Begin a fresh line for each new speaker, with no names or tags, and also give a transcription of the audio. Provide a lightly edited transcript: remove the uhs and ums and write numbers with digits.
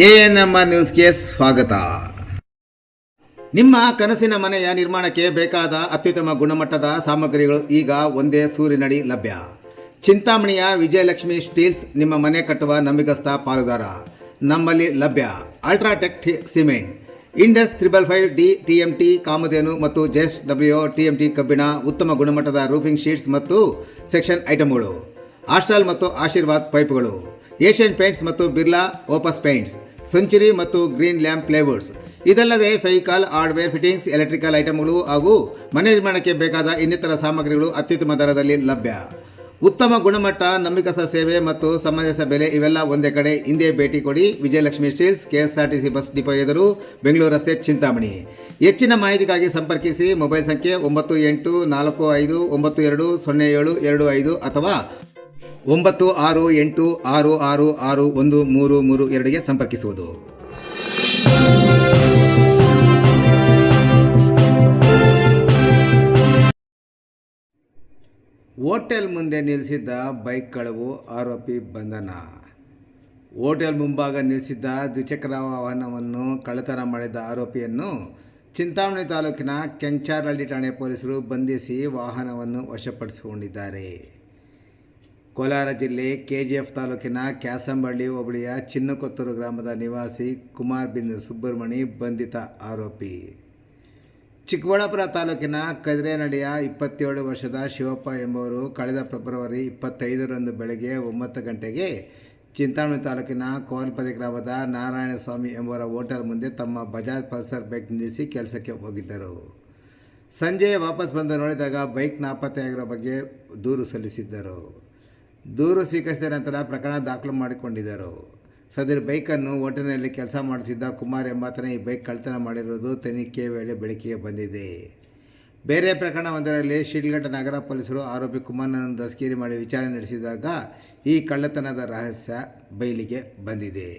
ANMR ನ್ಯೂಸ್ಗೆ ಸ್ವಾಗತ. ನಿಮ್ಮ ಕನಸಿನ ಮನೆಯ ನಿರ್ಮಾಣಕ್ಕೆ ಬೇಕಾದ ಅತ್ಯುತ್ತಮ ಗುಣಮಟ್ಟದ ಸಾಮಗ್ರಿಗಳು ಈಗ ಒಂದೇ ಸೂರಿನಡಿ ಲಭ್ಯ. ಚಿಂತಾಮಣಿಯ ವಿಜಯಲಕ್ಷ್ಮಿ ಸ್ಟೀಲ್ಸ್ ನಿಮ್ಮ ಮನೆ ಕಟ್ಟುವ ನಂಬಿಕಸ್ಥ ಪಾಲುದಾರ. ನಮ್ಮಲ್ಲಿ ಲಭ್ಯ UltraTech cement, Indus 555D TMT ಕಾಮಧೇನು ಮತ್ತು JSW TMT ಕಬ್ಬಿಣ, ಉತ್ತಮ ಗುಣಮಟ್ಟದ ರೂಫಿಂಗ್ ಶೀಟ್ಸ್ ಮತ್ತು ಸೆಕ್ಷನ್ ಐಟಮ್ಗಳು, ಆಸ್ಟ್ರಾಲ್ ಮತ್ತು ಆಶೀರ್ವಾದ್ ಪೈಪ್ಗಳು, ಏಷ್ಯನ್ ಪೇಂಟ್ಸ್ ಮತ್ತು ಬಿರ್ಲಾ ಓಪಸ್ ಪೇಂಟ್ಸ್, ಸೆಂಚುರಿ ಮತ್ತು ಗ್ರೀನ್ ಲ್ಯಾಂಪ್ ಪ್ಲೇವುಡ್ಸ್. ಇದಲ್ಲದೆ ಫೆವಿಕಾಲ್, ಹಾರ್ಡ್ವೇರ್, ಫಿಟ್ಟಿಂಗ್ಸ್, ಎಲೆಕ್ಟ್ರಿಕಲ್ ಐಟಮ್ಗಳು ಹಾಗೂ ಮನೆ ನಿರ್ಮಾಣಕ್ಕೆ ಬೇಕಾದ ಇನ್ನಿತರ ಸಾಮಗ್ರಿಗಳು ಅತ್ಯುತ್ತಮ ದರದಲ್ಲಿ ಲಭ್ಯ. ಉತ್ತಮ ಗುಣಮಟ್ಟ, ನಂಬಿಕಸ್ಥ ಸೇವೆ ಮತ್ತು ಸಮಂಜಸ ಬೆಲೆ ಇವೆಲ್ಲ ಒಂದೇ ಕಡೆ. ಹಿಂದೆ ಭೇಟಿ ಕೊಡಿ. Vijayalakshmi steels, KSRTC bus depot ಎದುರು, ಬೆಂಗಳೂರು ರಸ್ತೆ, ಚಿಂತಾಮಣಿ. ಹೆಚ್ಚಿನ ಮಾಹಿತಿಗಾಗಿ ಸಂಪರ್ಕಿಸಿ. ಮೊಬೈಲ್ ಸಂಖ್ಯೆ 9845920725 ಅಥವಾ 9686661332ಗೆ ಸಂಪರ್ಕಿಸುವುದು. ಹೋಟೆಲ್ ಮುಂದೆ ನಿಲ್ಲಿಸಿದ್ದ ಬೈಕ್ ಕಳವು, ಆರೋಪಿ ಬಂಧನ. ಹೋಟೆಲ್ ಮುಂಭಾಗ ನಿಲ್ಲಿಸಿದ್ದ ದ್ವಿಚಕ್ರ ವಾಹನವನ್ನು ಕಳ್ಳತನ ಮಾಡಿದ್ದ ಆರೋಪಿಯನ್ನು ಚಿಂತಾಮಣಿ ತಾಲೂಕಿನ ಕೆಂಚಾರಹಳ್ಳಿ ಠಾಣೆ ಪೊಲೀಸರು ಬಂಧಿಸಿ ವಾಹನವನ್ನು ವಶಪಡಿಸಿಕೊಂಡಿದ್ದಾರೆ. ಕೋಲಾರ ಜಿಲ್ಲೆ KGF ತಾಲೂಕಿನ ಕ್ಯಾಸಂಬಳ್ಳಿ ಹೋಬಳಿಯ ಚಿನ್ನಕೊತ್ತೂರು ಗ್ರಾಮದ ನಿವಾಸಿ ಕುಮಾರ್ ಬಿನ್ ಸುಬ್ರಹ್ಮಣಿ ಬಂಧಿತ ಆರೋಪಿ. ಚಿಕ್ಕಬಳ್ಳಾಪುರ ತಾಲೂಕಿನ ಕದ್ರೇನಡಿಯ 27 ವರ್ಷದ ಶಿವಪ್ಪ ಎಂಬುವರು ಕಳೆದ ಫೆಬ್ರವರಿ 25ರಂದು ಬೆಳಗ್ಗೆ 9 ಗಂಟೆಗೆ ಚಿಂತಾಮಣಿ ತಾಲೂಕಿನ ಕೋಲ್ಪದಿ ಗ್ರಾಮದ ನಾರಾಯಣಸ್ವಾಮಿ ಎಂಬುವರ ಹೋಟೆಲ್ ಮುಂದೆ ತಮ್ಮ ಬಜಾಜ್ ಪಲ್ಸರ್ ಬೈಕ್ ನಿಲ್ಲಿಸಿ ಕೆಲಸಕ್ಕೆ ಹೋಗಿದ್ದರು. ಸಂಜೆ ವಾಪಸ್ ಬಂದು ನೋಡಿದಾಗ ಬೈಕ್ ನಾಪತ್ತೆಯಾಗಿರೋ ಬಗ್ಗೆ ದೂರು ಸಲ್ಲಿಸಿದ್ದರು. ದೂರು ಸ್ವೀಕರಿಸಿದ ನಂತರ ಪ್ರಕರಣ ದಾಖಲು ಮಾಡಿಕೊಂಡಿದ್ದರು. ಸದರಿ ಬೈಕನ್ನು ಹೋಟೆಲ್ನಲ್ಲಿ ಕೆಲಸ ಮಾಡುತ್ತಿದ್ದ ಕುಮಾರ್ ಎಂಬಾತನೇ ಈ ಬೈಕ್ ಕಳ್ಳತನ ಮಾಡಿರುವುದು ತನಿಖೆ ವೇಳೆ ಬೆಳಕಿಗೆ ಬಂದಿದೆ. ಬೇರೆ ಪ್ರಕರಣವೊಂದರಲ್ಲಿ ಶಿಡ್ಲಘಟ್ಟ ನಗರ ಪೊಲೀಸರು ಆರೋಪಿ ಕುಮಾರ್ನನ್ನು ದಸ್ತಗಿರಿ ಮಾಡಿ ವಿಚಾರಣೆ ನಡೆಸಿದಾಗ ಈ ಕಳ್ಳತನದ ರಹಸ್ಯ ಬಯಲಿಗೆ ಬಂದಿದೆ.